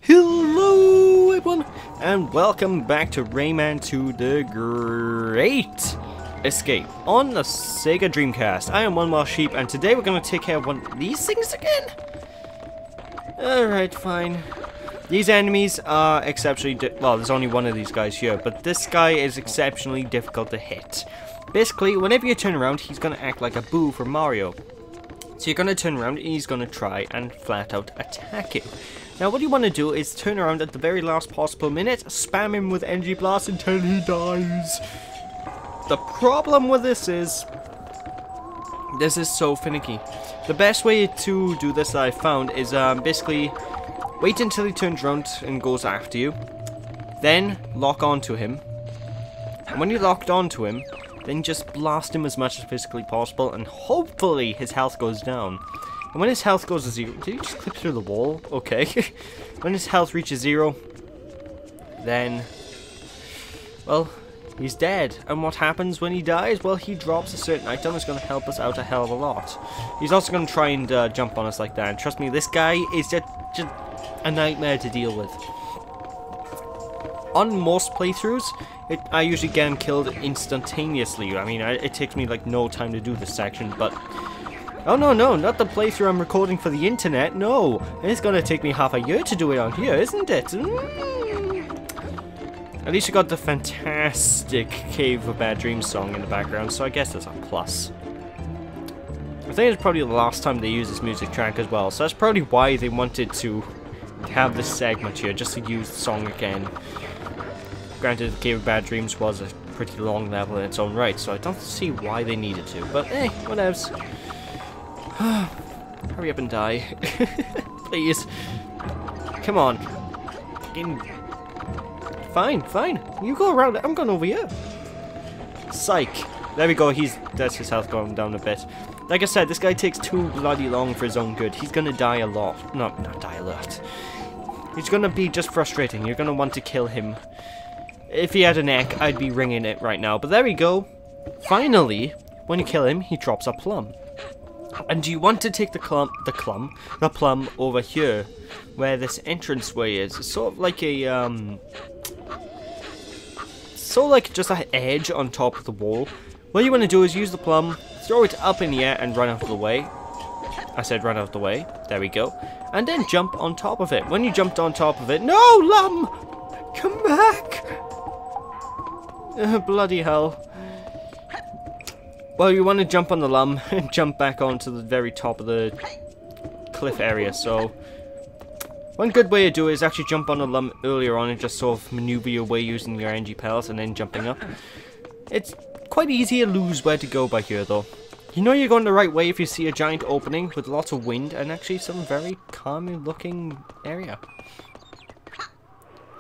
Hello everyone, and welcome back to Rayman to the Great Escape on the SEGA Dreamcast. I am One Wild Sheep, and today we're going to take care of one of these things again? Alright, fine. These enemies are exceptionally well, there's only one of these guys here, but this guy is exceptionally difficult to hit. Basically, whenever you turn around, he's going to act like a Boo from Mario. So you're going to turn around and he's going to try and flat out attack you. Now what you want to do is turn around at the very last possible minute, spam him with energy blast until he dies. The problem with this is so finicky. The best way to do this that I found is basically wait until he turns around and goes after you. Then lock onto him. And when you're locked onto him, then just blast him as much as physically possible and hopefully his health goes down. And when his health goes to 0, did he just clip through the wall? Okay. When his health reaches 0, then, well, he's dead. And what happens when he dies? Well, he drops a certain item that's going to help us out a hell of a lot. He's also going to try and jump on us like that. And trust me, this guy is just a nightmare to deal with. On most playthroughs, I usually get him killed instantaneously. I mean, it takes me like no time to do this section, but... Oh no, not the playthrough I'm recording for the internet, no! It's gonna take me half a year to do it on here, isn't it? At least you got the fantastic Cave of Bad Dreams song in the background, so I guess that's a plus. I think it's probably the last time they used this music track as well, so that's probably why they wanted to have this segment here, just to use the song again. Granted, the Cave of Bad Dreams was a pretty long level in its own right, so I don't see why they needed to, but whatevs. Hurry up and die. Please. Come on. Fine. You go around. I'm going over here. Psych. There we go. That's his health going down a bit. Like I said, this guy takes too bloody long for his own good. He's going to die a lot. No, not die a lot. He's going to be just frustrating. You're going to want to kill him. If he had a neck, I'd be ringing it right now. But there we go. Finally, when you kill him, he drops a plum. And you want to take the plum over here, where this entranceway is. It's sort of like a, just an edge on top of the wall. What you want to do is use the plum, throw it up in the air, and run out of the way. I said run out of the way. There we go. And then jump on top of it. When you jumped on top of it, no, Lum! Come back! Bloody hell. Well, you want to jump on the lum and jump back onto the very top of the cliff area, so... One good way to do it is actually jump on the lum earlier on and just sort of maneuver your way using your energy pellets and then jumping up. It's quite easy to lose where to go by here, though. You know you're going the right way if you see a giant opening with lots of wind and actually some very calming looking area.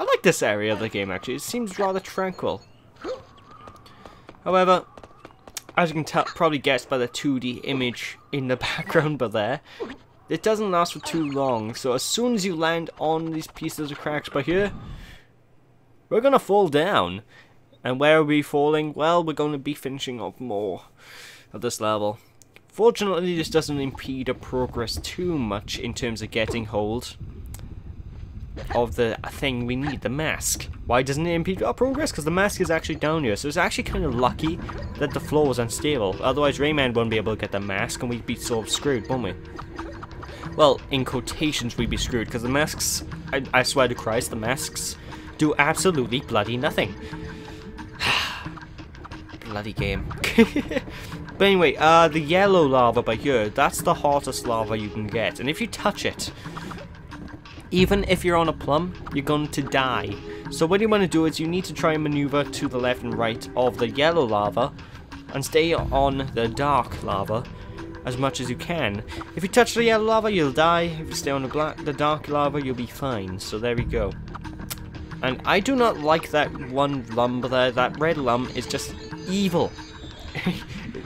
I like this area of the game, actually. It seems rather tranquil. However... as you can probably guess by the 2D image in the background but there, it doesn't last for too long, so as soon as you land on these pieces of cracks by here, we're gonna fall down. And where are we falling? Well, we're gonna be finishing off more of this level. Fortunately, this doesn't impede our progress too much in terms of getting hold of the thing we need, the mask. Why doesn't it impede our progress? Because the mask is actually down here, so it's actually kind of lucky that the floor was unstable. Otherwise Rayman wouldn't be able to get the mask and we'd be sort of screwed, wouldn't we? Well, in quotations we'd be screwed, because the masks, I swear to Christ, the masks do absolutely bloody nothing. Bloody game. But anyway, the yellow lava by here, that's the hottest lava you can get, and if you touch it, even if you're on a plum, you're going to die. So what you want to do is you need to try and maneuver to the left and right of the yellow lava and stay on the dark lava as much as you can. If you touch the yellow lava, you'll die. If you stay on the dark lava, you'll be fine. So there we go. And I do not like that one lum there. That red lum is just evil.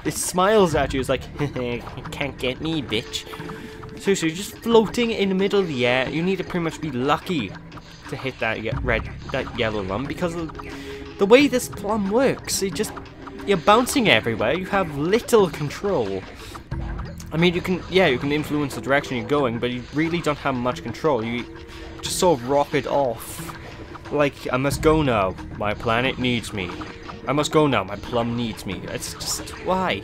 It smiles at you. It's like, you can't get me, bitch. Seriously, you're just floating in the middle of the air. You need to pretty much be lucky to hit that yellow lum, because of the way this plum works. You're bouncing everywhere. You have little control. I mean, you can influence the direction you're going, but you really don't have much control. just sort of rocket off. Like, I must go now. My planet needs me. I must go now. My plum needs me. It's just, why?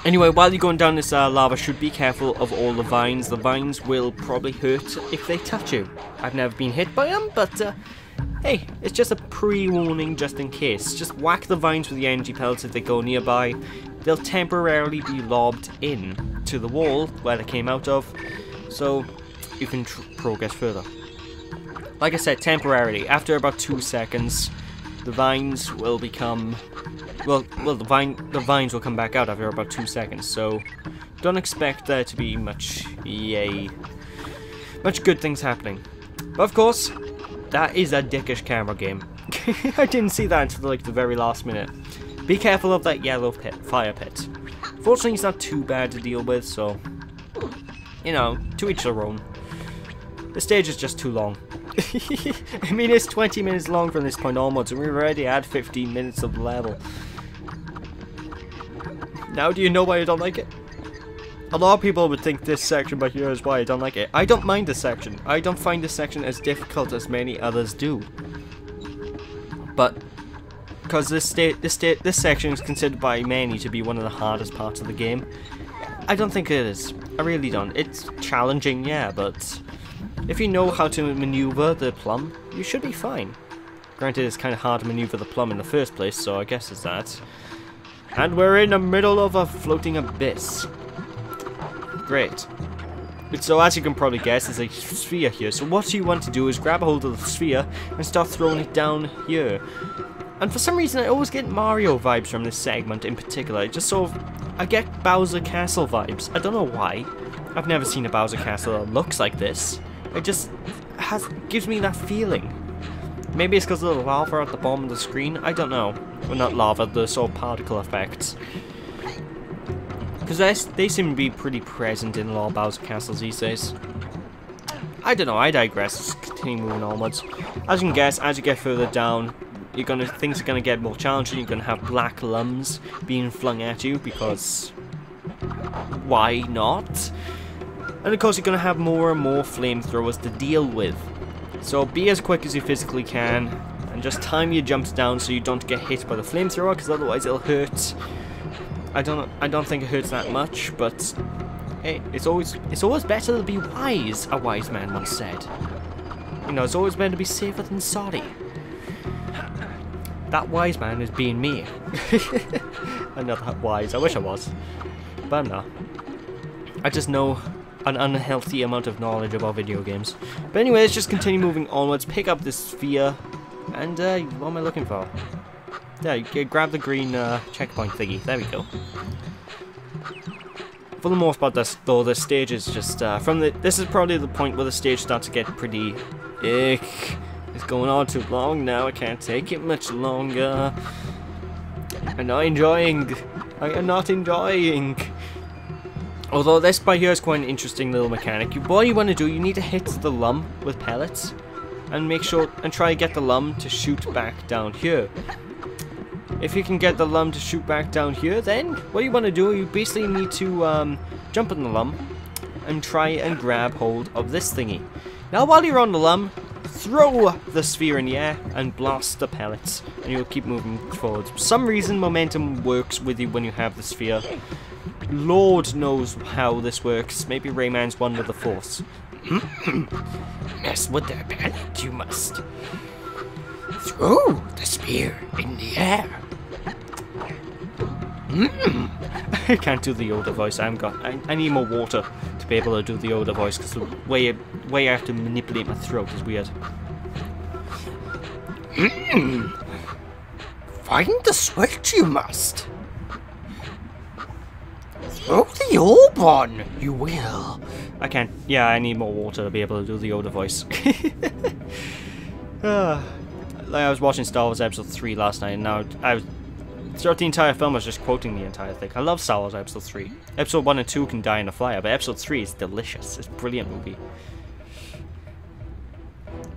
Anyway, while you're going down this lava, should be careful of all the vines. The vines will probably hurt if they touch you. I've never been hit by them, but hey, it's just a pre-warning just in case. Just whack the vines with the energy pellets if they go nearby. They'll temporarily be lobbed in to the wall where they came out of, so you can progress further. Like I said, temporarily. After about 2 seconds, the vines will become... Well, the vines will come back out after about 2 seconds, so don't expect there to be much good things happening. But of course, that is a dickish camera game. I didn't see that until like the very last minute. Be careful of that yellow fire pit. Fortunately, it's not too bad to deal with, so you know, to each their own. The stage is just too long. I mean, it's 20 minutes long from this point onwards, and we've already had 15 minutes of level. Now do you know why I don't like it? A lot of people would think this section by here is why I don't like it. I don't mind this section. I don't find this section as difficult as many others do. But because this section is considered by many to be one of the hardest parts of the game, I don't think it is. I really don't. It's challenging, yeah, but if you know how to maneuver the plum, you should be fine. Granted, it's kind of hard to maneuver the plum in the first place, so I guess it's that. And we're in the middle of a floating abyss. Great. So as you can probably guess, there's a sphere here. So what you want to do is grab a hold of the sphere and start throwing it down here. And for some reason, I always get Mario vibes from this segment in particular. It just sort of... I get Bowser Castle vibes. I don't know why. I've never seen a Bowser Castle that looks like this. It just gives me that feeling. Maybe it's because of the lava at the bottom of the screen. I don't know. Well, not lava, the sort of particle effects. Because they seem to be pretty present in a lot of Bowser Castles these days. I don't know, I digress. Let's continue moving onwards. As you can guess, as you get further down, things are gonna get more challenging. You're gonna have black lumps being flung at you because why not? And of course, you're gonna have more and more flamethrowers to deal with. So be as quick as you physically can, and just time your jumps down so you don't get hit by the flamethrower, because otherwise it'll hurt. I don't think it hurts that much, but hey, it's always better to be wise, a wise man once said. You know, it's always better to be safer than sorry. That wise man is being me. I'm not that wise. I wish I was, but I'm not. I just know an unhealthy amount of knowledge about video games. But anyway, let's just continue moving onwards, pick up this sphere, and what am I looking for? Yeah, you grab the green checkpoint thingy. There we go. For the most part, though, the stage is just this is probably the point where the stage starts to get pretty ick. It's going on too long now. I can't take it much longer. I'm not enjoying. I am not enjoying. Although this by here is quite an interesting little mechanic. What you want to do, you need to hit the lump with pellets, and make sure and try to get the lump to shoot back down here. If you can get the lump to shoot back down here, then what you want to do, you basically need to jump on the lump and try and grab hold of this thingy. Now while you're on the lump, throw the sphere in the air and blast the pellets, and you'll keep moving forward. For some reason, momentum works with you when you have the sphere. Lord knows how this works. Maybe Rayman's one with the Force. Mess with the pellet, you must. Throw the spear in the air. I can't do the Yoda voice. I need more water to be able to do the Yoda voice, because the way I have to manipulate my throat is weird. Find the switch, you must. Throw the orb on, you will. I can't. Yeah, I need more water to be able to do the Yoda voice. Like I was watching Star Wars Episode 3 last night, and now throughout the entire film I was just quoting the entire thing. I love Star Wars Episode 3. Episode 1 and 2 can die in a fire, but Episode 3 is delicious. It's a brilliant movie.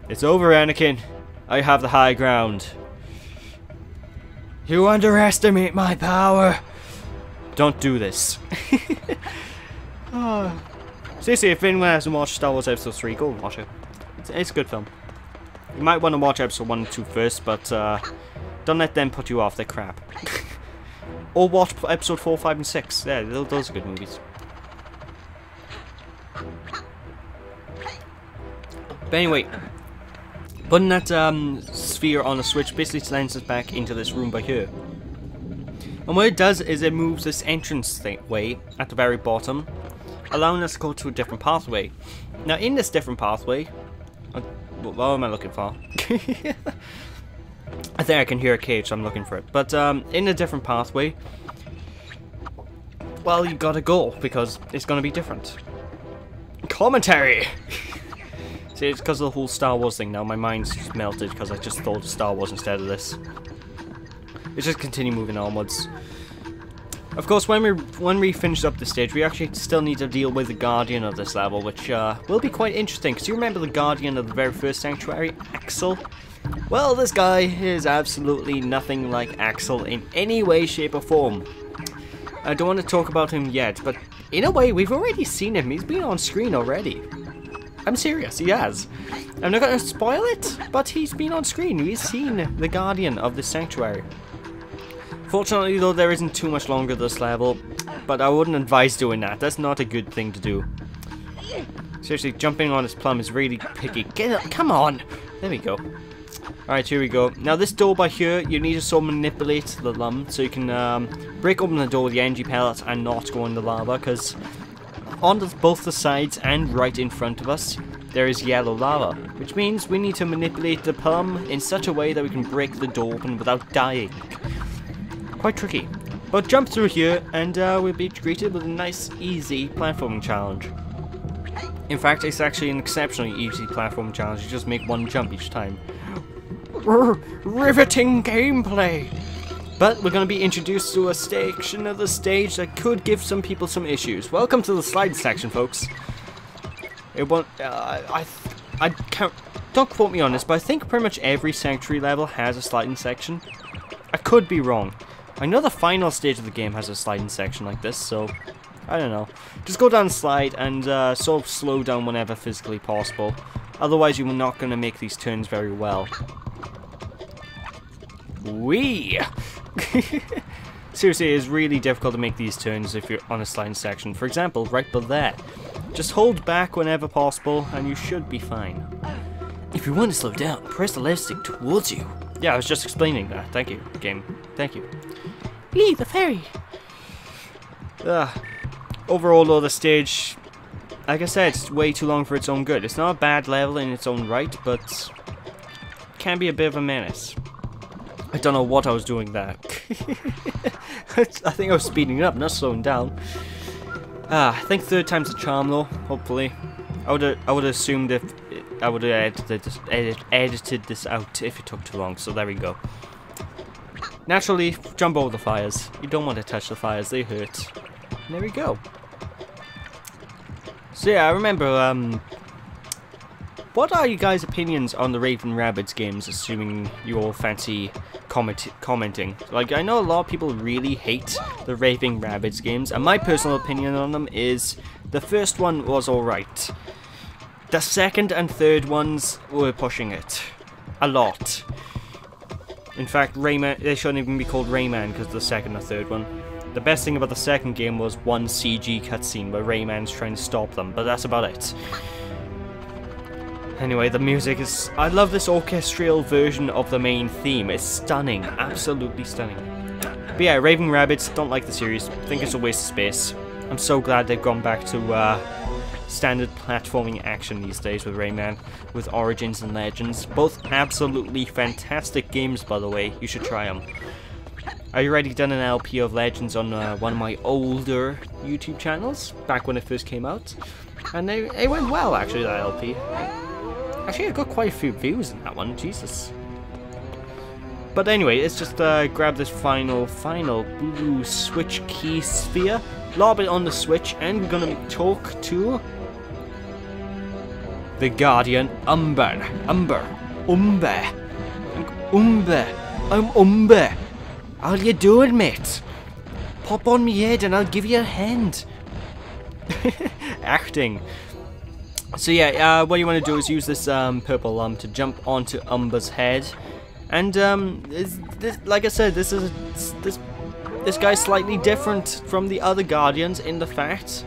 It's over, Anakin. I have the high ground. You underestimate my power. Don't do this. Seriously, if anyone hasn't watched Star Wars Episode 3, go and watch it. It's a good film. You might want to watch Episode 1 and 2 first, but don't let them put you off, they're crap. Or watch Episode 4, 5, and 6. Yeah, those are good movies. But anyway, putting that sphere on a switch basically sends us back into this room by here. And what it does is it moves this entrance way at the very bottom, allowing us to go to a different pathway. Now in this different pathway, what am I looking for? I think I can hear a cage, so I'm looking for it. But in a different pathway, well, you gotta go, because it's gonna be different. Commentary! See, it's because of the whole Star Wars thing now. My mind's just melted because I just thought of Star Wars instead of this. Let's just continue moving onwards. Of course, when we finish up the stage, we actually still need to deal with the Guardian of this level, which will be quite interesting. Because you remember the Guardian of the very first Sanctuary, Axel? Well, this guy is absolutely nothing like Axel in any way, shape, or form. I don't want to talk about him yet, but in a way, we've already seen him. He's been on screen already. I'm serious, he has. I'm not going to spoil it, but he's been on screen. We've seen the Guardian of the Sanctuary. Fortunately, though, there isn't too much longer this level, but I wouldn't advise doing that. That's not a good thing to do. Seriously, jumping on this plum is really picky. Get up, come on! There we go. Alright, here we go. Now, this door by here, you need to sort of manipulate the lum so you can break open the door with the energy pellets and not go in the lava, because on both the sides and right in front of us, there is yellow lava, which means we need to manipulate the plum in such a way that we can break the door open without dying. Quite tricky. But jump through here and we'll be greeted with a nice, easy platforming challenge. In fact, it's actually an exceptionally easy platforming challenge. You just make one jump each time. Riveting gameplay! But we're going to be introduced to a section of the stage that could give some people some issues. Welcome to the slide section, folks. It won't. I can't. Don't quote me on this, but I think pretty much every Sanctuary level has a sliding section. I could be wrong. I know the final stage of the game has a sliding section like this, so I don't know. Just go down the slide and sort of slow down whenever physically possible. Otherwise, you're not going to make these turns very well. Whee! Seriously, it is really difficult to make these turns if you're on a sliding section. For example, right below there. Just hold back whenever possible, and you should be fine. If you want to slow down, press the left stick towards you. Yeah, I was just explaining that. Thank you, game. Thank you. Lee, the fairy! Overall, though, the stage, like I said, it's way too long for its own good. It's not a bad level in its own right, but it can be a bit of a menace. I don't know what I was doing there. I think I was speeding up, not slowing down. I think third time's a charm, though. Hopefully, I would have assumed if I would have edited this out if it took too long. So there we go. Naturally, jump over the fires. You don't want to touch the fires; they hurt. And there we go. So yeah, I remember. What are you guys' opinions on the Raving Rabbids games, assuming you all fancy commenting? Like, I know a lot of people really hate the Raving Rabbids games, and my personal opinion on them is the first one was alright. The second and third ones were pushing it. A lot. In fact, Rayman, they shouldn't even be called Rayman because of the second or third one. The best thing about the second game was one CG cutscene where Rayman's trying to stop them, but that's about it. Anyway, the music is... I love this orchestral version of the main theme. It's stunning. Absolutely stunning. But yeah, Raving Rabbids, don't like the series. Think it's a waste of space. I'm so glad they've gone back to standard platforming action these days with Rayman, with Origins and Legends. Both absolutely fantastic games, by the way. You should try them. I already done an LP of Legends on one of my older YouTube channels, back when it first came out. And it went well, actually, that LP. Actually, I got quite a few views in that one, Jesus. But anyway, let's just grab this final blue switch key sphere, lob it on the switch, and we're gonna talk to the Guardian Umber. I'm Umber. How you doing, mate? Pop on me head and I'll give you a hand. acting. So yeah, what you want to do is use this purple lump to jump onto Umber's head, and like I said, this guy's slightly different from the other Guardians in the fact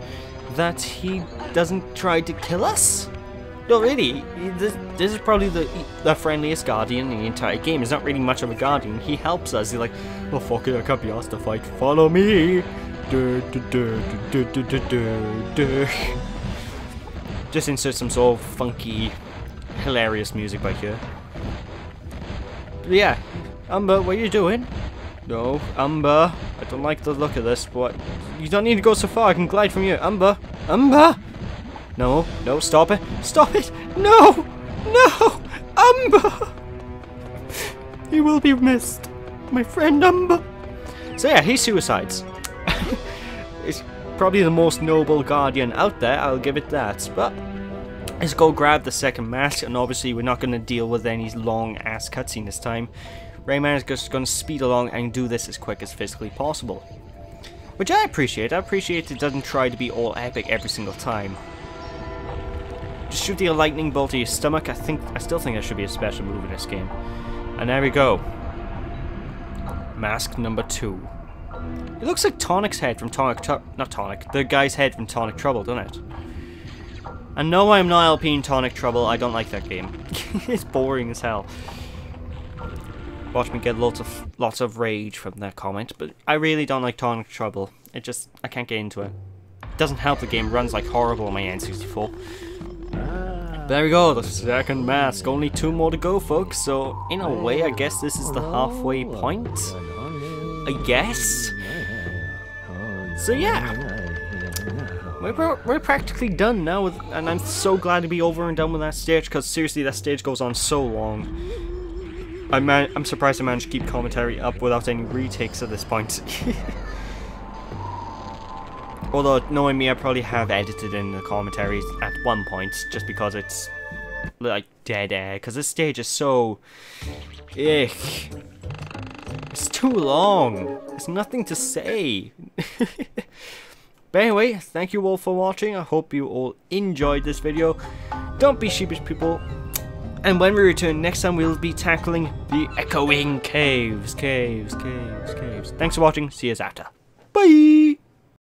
that he doesn't try to kill us. No, really, this is probably the friendliest Guardian in the entire game. He's not really much of a Guardian. He helps us. He's like, oh fuck it, I can't be asked to fight. Follow me. Just insert some sort of funky, hilarious music by here. But yeah, Umber, what are you doing? No, Umber, I don't like the look of this, but you don't need to go so far, I can glide from here. Umber! Umber! No, no, stop it! Stop it! No! No! Umber! He will be missed. My friend Umber. So yeah, he suicides. It's probably the most noble Guardian out there, I'll give it that. But let's go grab the second mask, and obviously we're not going to deal with any long ass cutscene this time. Rayman is just going to speed along and do this as quick as physically possible. Which I appreciate. I appreciate it doesn't try to be all epic every single time. Just shoot the lightning bolt to your stomach. I still think that should be a special move in this game. And there we go. Mask number 2. It looks like Tonic's head from not Tonic, the guy's head from Tonic Trouble, doesn't it? And no, I'm not LPing Tonic Trouble. I don't like that game. It's boring as hell. Watch me get lots of rage from that comment, but I really don't like Tonic Trouble. I can't get into it. It doesn't help the game runs like horrible on my N64. There we go, the second mask. Only 2 more to go, folks. So in a way, I guess this is the halfway point. I guess. So yeah, we're practically done now, and I'm so glad to be over and done with that stage, because seriously, that stage goes on so long. I'm surprised I managed to keep commentary up without any retakes at this point. Although, knowing me, I probably have edited in the commentaries at one point, just because it's like dead air, because this stage is so... It's too long. There's nothing to say. But anyway, thank you all for watching. I hope you all enjoyed this video. Don't be sheepish, people. And when we return next time, we'll be tackling the echoing caves. Thanks for watching. See you after. Bye!